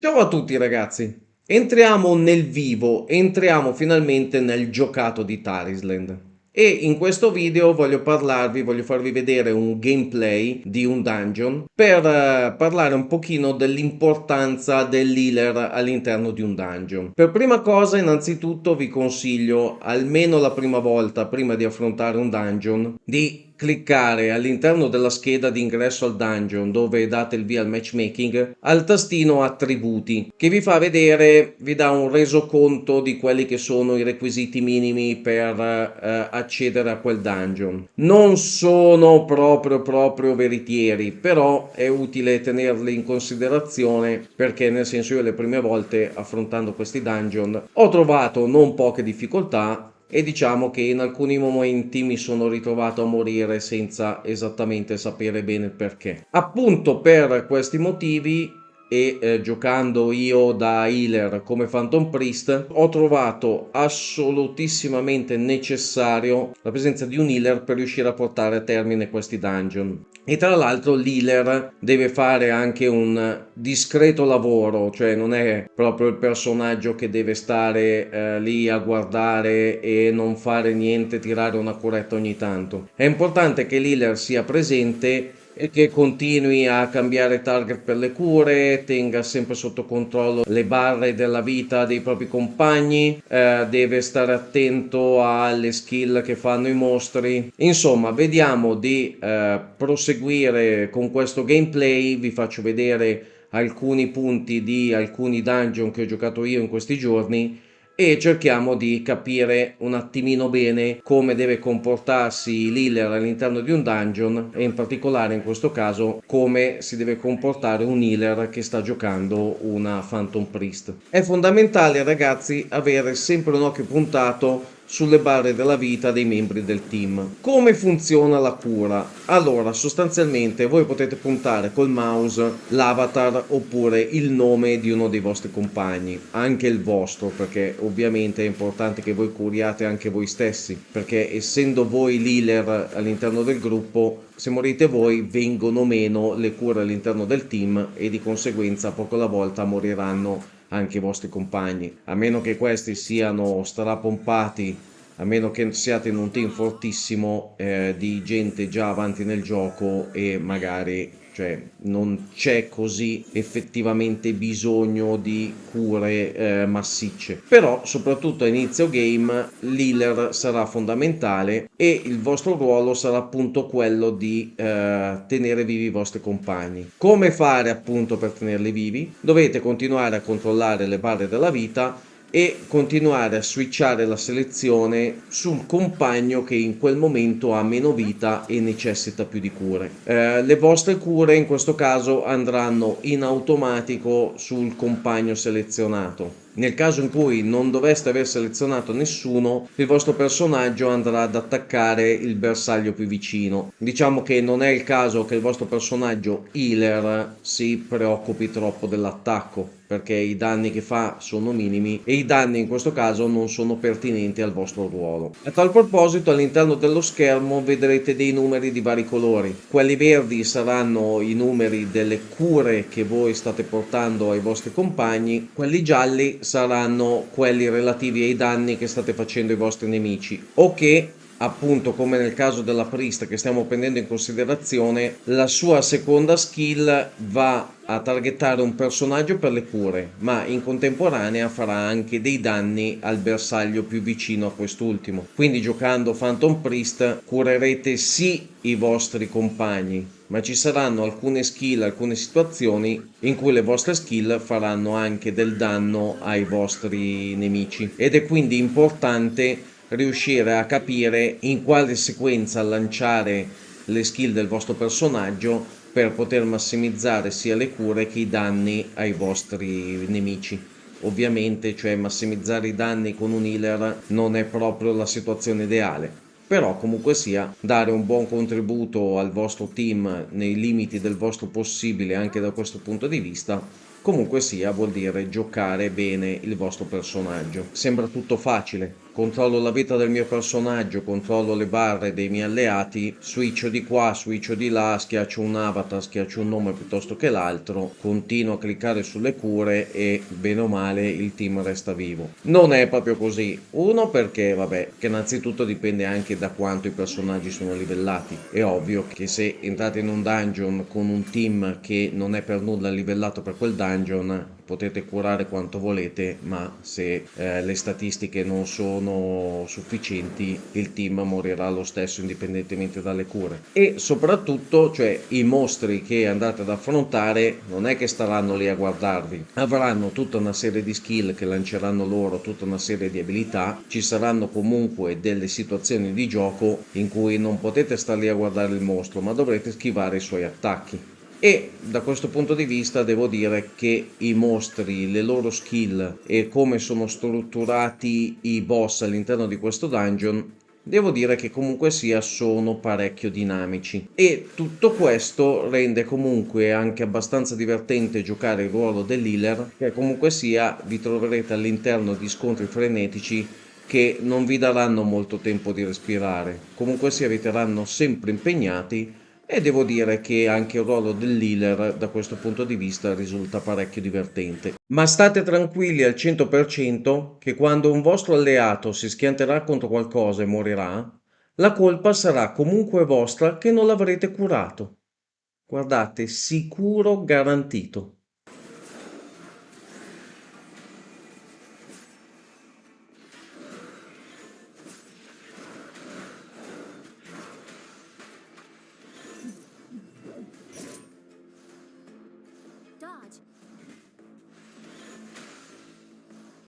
Ciao a tutti ragazzi, entriamo nel vivo, entriamo finalmente nel giocato di Tarisland e in questo video voglio farvi vedere un gameplay di un dungeon per parlare un pochino dell'importanza dell'healer all'interno di un dungeon. Per prima cosa innanzitutto vi consiglio, almeno la prima volta prima di affrontare un dungeon, di cliccare all'interno della scheda di ingresso al dungeon dove date il via al matchmaking al tastino attributi che vi fa vedere, vi dà un resoconto di quelli che sono i requisiti minimi per accedere a quel dungeon. Non sono proprio veritieri, però è utile tenerli in considerazione perché nel senso io le prime volte affrontando questi dungeon ho trovato non poche difficoltà e diciamo che in alcuni momenti mi sono ritrovato a morire senza esattamente sapere bene il perché. Appunto per questi motivi giocando io da healer come Phantom Priest ho trovato assolutissimamente necessario la presenza di un healer per riuscire a portare a termine questi dungeon. E tra l'altro l'healer deve fare anche un discreto lavoro, cioè non è proprio il personaggio che deve stare lì a guardare e non fare niente, tirare una curetta ogni tanto. È importante che l'healer sia presente e che continui a cambiare target per le cure, tenga sempre sotto controllo le barre della vita dei propri compagni, deve stare attento alle skill che fanno i mostri. Insomma, vediamo di proseguire con questo gameplay, vi faccio vedere alcuni punti di alcuni dungeon che ho giocato io in questi giorni e cerchiamo di capire un attimino bene come deve comportarsi l'healer all'interno di un dungeon e in particolare in questo caso come si deve comportare un healer che sta giocando una Phantom Priest. È fondamentale ragazzi avere sempre un occhio puntato sulle barre della vita dei membri del team. Come funziona la cura? Allora, sostanzialmente voi potete puntare col mouse l'avatar oppure il nome di uno dei vostri compagni, anche il vostro, perché ovviamente è importante che voi curiate anche voi stessi, perché essendo voi l'healer all'interno del gruppo, se morite voi vengono meno le cure all'interno del team e di conseguenza poco alla volta moriranno anche i vostri compagni, a meno che questi siano strapompati, a meno che siate in un team fortissimo di gente già avanti nel gioco e magari cioè non c'è così effettivamente bisogno di cure massicce. Però soprattutto a inizio game l'healer sarà fondamentale e il vostro ruolo sarà appunto quello di tenere vivi i vostri compagni. Come fare appunto per tenerli vivi? Dovete continuare a controllare le barre della vita e continuare a switchare la selezione sul compagno che in quel momento ha meno vita e necessita più di cure. Le vostre cure in questo caso andranno in automatico sul compagno selezionato. Nel caso in cui non doveste aver selezionato nessuno, il vostro personaggio andrà ad attaccare il bersaglio più vicino. Diciamo che non è il caso che il vostro personaggio healer si preoccupi troppo dell'attacco, perché i danni che fa sono minimi e i danni in questo caso non sono pertinenti al vostro ruolo. A tal proposito, all'interno dello schermo vedrete dei numeri di vari colori. Quelli verdi saranno i numeri delle cure che voi state portando ai vostri compagni, quelli gialli saranno quelli relativi ai danni che state facendo ai vostri nemici o che appunto come nel caso della Priest che stiamo prendendo in considerazione, la sua seconda skill va a targettare un personaggio per le cure, ma in contemporanea farà anche dei danni al bersaglio più vicino a quest'ultimo. Quindi giocando Phantom Priest curerete sì i vostri compagni, ma ci saranno alcune skill, alcune situazioni in cui le vostre skill faranno anche del danno ai vostri nemici ed è quindi importante riuscire a capire in quale sequenza lanciare le skill del vostro personaggio per poter massimizzare sia le cure che i danni ai vostri nemici. Ovviamente, cioè massimizzare i danni con un healer non è proprio la situazione ideale, però comunque sia dare un buon contributo al vostro team nei limiti del vostro possibile anche da questo punto di vista Comunque sia, vuol dire giocare bene il vostro personaggio. Sembra tutto facile. Controllo la vita del mio personaggio, controllo le barre dei miei alleati, switcho di qua, switcho di là, schiaccio un avatar, schiaccio un nome piuttosto che l'altro, continuo a cliccare sulle cure e bene o male il team resta vivo. Non è proprio così. Uno perché, vabbè, che innanzitutto dipende anche da quanto i personaggi sono livellati. È ovvio che se entrate in un dungeon con un team che non è per nulla livellato per quel dungeon, potete curare quanto volete, ma se le statistiche non sono sufficienti, il team morirà lo stesso indipendentemente dalle cure. E soprattutto, cioè, i mostri che andate ad affrontare non è che staranno lì a guardarvi, avranno tutta una serie di skill che lanceranno loro, tutta una serie di abilità, ci saranno comunque delle situazioni di gioco in cui non potete stare lì a guardare il mostro, ma dovrete schivare i suoi attacchi. E da questo punto di vista devo dire che i mostri, le loro skill e come sono strutturati i boss all'interno di questo dungeon, devo dire che comunque sia sono parecchio dinamici. E tutto questo rende comunque anche abbastanza divertente giocare il ruolo dell'healer, che comunque sia vi troverete all'interno di scontri frenetici che non vi daranno molto tempo di respirare. Comunque sia vi terranno sempre impegnati e devo dire che anche il ruolo dell'healer da questo punto di vista risulta parecchio divertente. Ma state tranquilli al 100% che quando un vostro alleato si schianterà contro qualcosa e morirà, la colpa sarà comunque vostra che non l'avrete curato. Guardate, sicuro garantito.